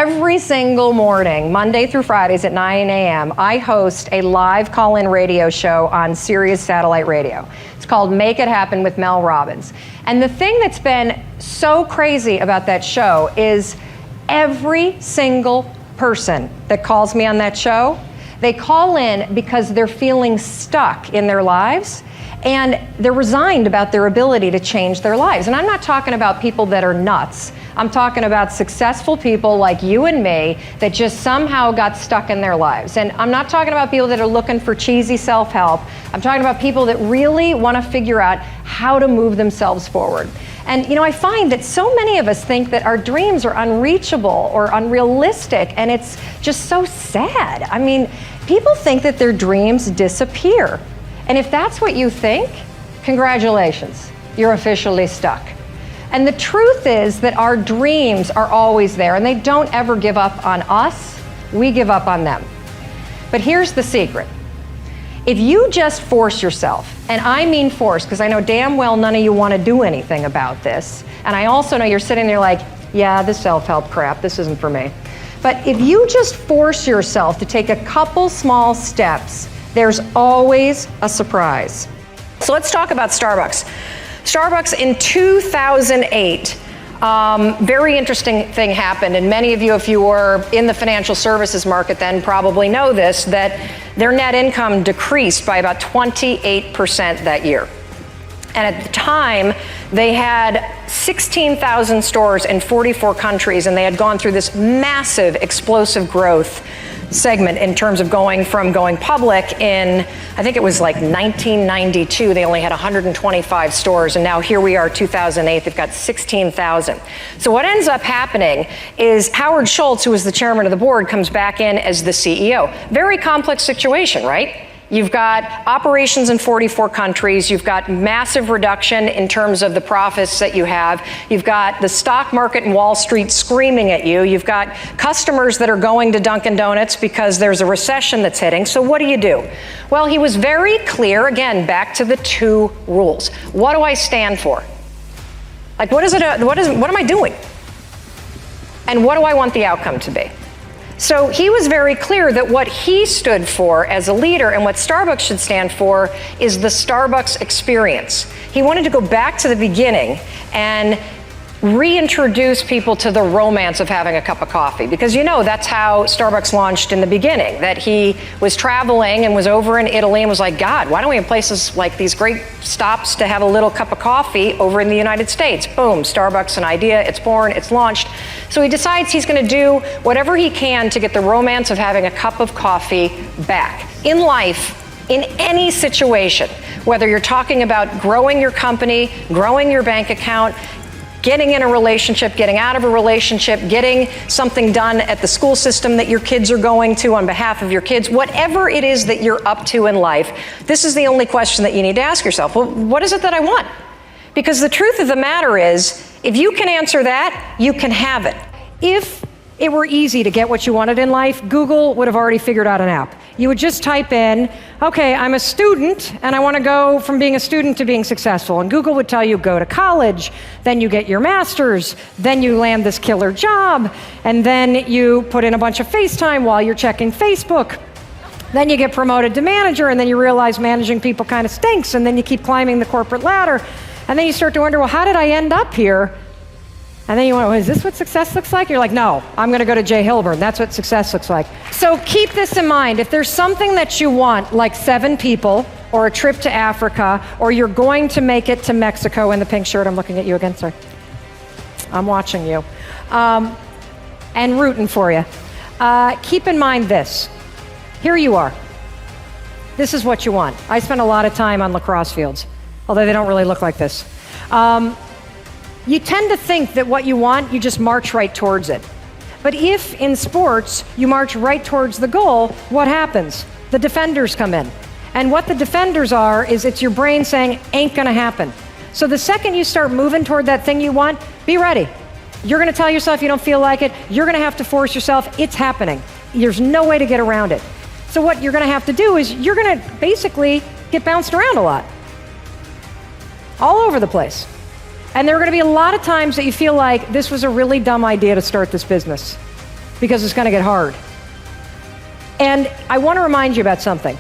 Every single morning, Monday through Fridays at 9 a.m., I host a live call-in radio show on Sirius Satellite Radio. It's called Make It Happen with Mel Robbins. And the thing that's been so crazy about that show is every single person that calls me on that show, they call in because they're feeling stuck in their lives and they're resigned about their ability to change their lives. And I'm not talking about people that are nuts. I'm talking about successful people like you and me that just somehow got stuck in their lives. And I'm not talking about people that are looking for cheesy self-help. I'm talking about people that really want to figure out how to move themselves forward. And I find that so many of us think that our dreams are unreachable or unrealistic, and it's just so sad. I mean, people think that their dreams disappear. And if that's what you think, congratulations, you're officially stuck. And the truth is that our dreams are always there, and they don't ever give up on us. We give up on them. But here's the secret. If you just force yourself, and I mean force, because I know damn well none of you want to do anything about this, and I also know you're sitting there like, yeah, this self-help crap, this isn't for me. But if you just force yourself to take a couple small steps, there's always a surprise. So let's talk about Starbucks. Starbucks in 2008, very interesting thing happened, and many of you, if you were in the financial services market then, probably know this, that their net income decreased by about 28% that year. And at the time, they had 16,000 stores in 44 countries, and they had gone through this massive, explosive growth segment in terms of going public in, I think it was like 1992, they only had 125 stores, and now here we are, 2008, they've got 16,000. So what ends up happening is Howard Schultz, who was the chairman of the board, comes back in as the CEO. Very complex situation, right? You've got operations in 44 countries. You've got massive reduction in terms of the profits that you have. You've got the stock market and Wall Street screaming at you. You've got customers that are going to Dunkin' Donuts because there's a recession that's hitting. So what do? Well, he was very clear, again, back to the two rules. What do I stand for? Like, what am I doing? And what do I want the outcome to be? So he was very clear that what he stood for as a leader and what Starbucks should stand for is the Starbucks experience. He wanted to go back to the beginning and reintroduce people to the romance of having a cup of coffee, because that's how Starbucks launched in the beginning, that he was traveling and was over in Italy and was like, God, why don't we have places like these great stops to have a little cup of coffee over in the United States? Boom, Starbucks, an idea, it's born, it's launched. So he decides he's going to do whatever he can to get the romance of having a cup of coffee back. In life, in any situation, whether you're talking about growing your company, growing your bank account, getting in a relationship, getting out of a relationship, getting something done at the school system that your kids are going to on behalf of your kids, whatever it is that you're up to in life, this is the only question that you need to ask yourself. Well, what is it that I want? Because the truth of the matter is, if you can answer that, you can have it. If it were easy to get what you wanted in life, Google would have already figured out an app. You would just type in, okay, I'm a student and I want to go from being a student to being successful. And Google would tell you, go to college, then you get your master's, then you land this killer job, and then you put in a bunch of FaceTime while you're checking Facebook. Then you get promoted to manager, and then you realize managing people kind of stinks, and then you keep climbing the corporate ladder. And then you start to wonder, well, how did I end up here? And then you went, well, is this what success looks like? You're like, no, I'm going to go to Jay Hilburn. That's what success looks like. So keep this in mind. If there's something that you want, like 7 people, or a trip to Africa, or you're going to make it to Mexico in the pink shirt, I'm looking at you again, sorry. I'm watching you. And rooting for you. Keep in mind this. Here you are. This is what you want. I spend a lot of time on lacrosse fields, although they don't really look like this. You tend to think that what you want, you just march right towards it. But if in sports you march right towards the goal, what happens? The defenders come in. And what the defenders are is it's your brain saying, ain't gonna happen. So the second you start moving toward that thing you want, be ready. You're gonna tell yourself you don't feel like it. You're gonna have to force yourself. It's happening. There's no way to get around it. So what you're gonna have to do is you're gonna basically get bounced around a lot. All over the place. And there are going to be a lot of times that you feel like this was a really dumb idea to start this business. because it's going to get hard. And I want to remind you about something.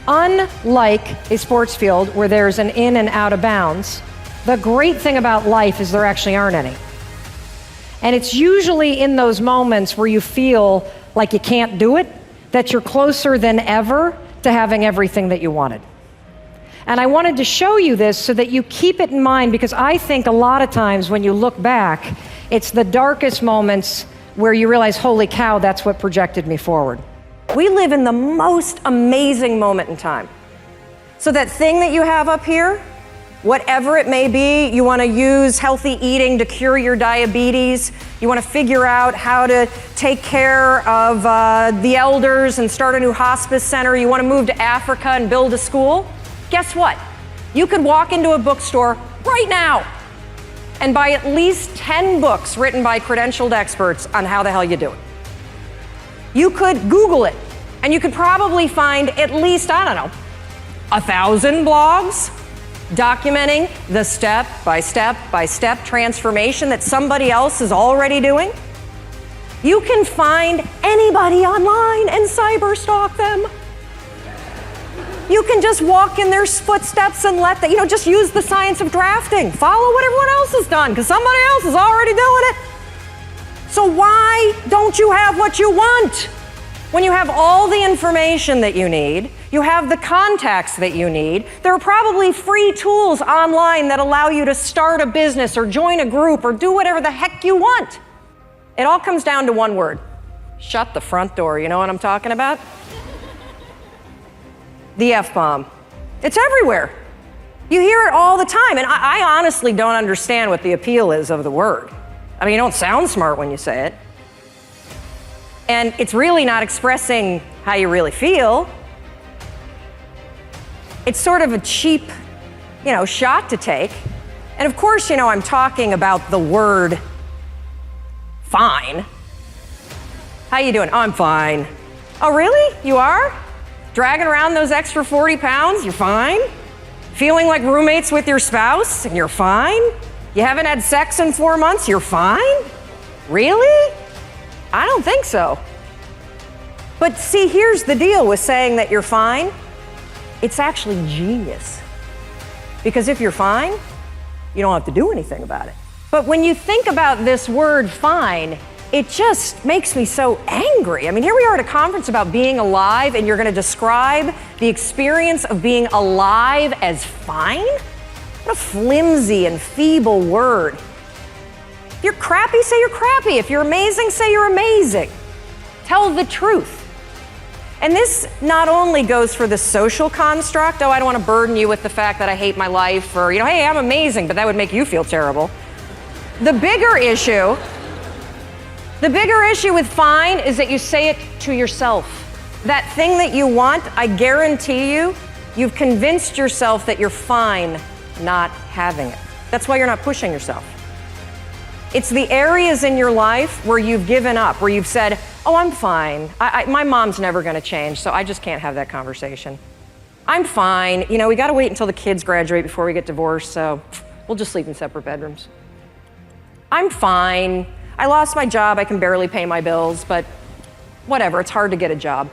Unlike a sports field where there's an in and out of bounds, the great thing about life is there actually aren't any. And it's usually in those moments where you feel like you can't do it, that you're closer than ever to having everything that you wanted. And I wanted to show you this so that you keep it in mind, because I think a lot of times when you look back, it's the darkest moments where you realize, holy cow, that's what projected me forward. We live in the most amazing moment in time. So that thing that you have up here, whatever it may be, you want to use healthy eating to cure your diabetes, you want to figure out how to take care of the elders and start a new hospice center, you want to move to Africa and build a school, guess what? You could walk into a bookstore right now and buy at least 10 books written by credentialed experts on how the hell you do it. You could Google it, and you could probably find at least, 1,000 blogs documenting the step-by-step transformation that somebody else is already doing. You can find anybody online and cyber-stalk them. You can just walk in their footsteps and just use the science of drafting. Follow what everyone else has done, because somebody else is already doing it. So why don't you have what you want? When you have all the information that you need, you have the contacts that you need, there are probably free tools online that allow you to start a business or join a group or do whatever the heck you want. It all comes down to one word: shut the front door. You know what I'm talking about? The F-bomb. It's everywhere. You hear it all the time, and I honestly don't understand what the appeal is of the word. I mean, you don't sound smart when you say it. And it's really not expressing how you really feel. It's sort of a cheap, shot to take. And of course, I'm talking about the word fine. How you doing? Oh, I'm fine. Oh, really? You are? Dragging around those extra 40 pounds? You're fine? Feeling like roommates with your spouse? And you're fine? You haven't had sex in 4 months? You're fine? Really? I don't think so. But see, here's the deal with saying that you're fine. It's actually genius. Because if you're fine, you don't have to do anything about it. But when you think about this word fine, it just makes me so angry. I mean, here we are at a conference about being alive, and you're going to describe the experience of being alive as fine? What a flimsy and feeble word. If you're crappy, say you're crappy. If you're amazing, say you're amazing. Tell the truth. And this not only goes for the social construct, I don't want to burden you with the fact that I hate my life, or, hey, I'm amazing, but that would make you feel terrible. The bigger issue with fine is that you say it to yourself. That thing that you want, I guarantee you've convinced yourself that you're fine not having it. That's why you're not pushing yourself. It's the areas in your life where you've given up, where you've said, oh, I'm fine. My mom's never going to change, so I just can't have that conversation. I'm fine. We got to wait until the kids graduate before we get divorced, so we'll just sleep in separate bedrooms. I'm fine. I lost my job. I can barely pay my bills, but whatever. It's hard to get a job.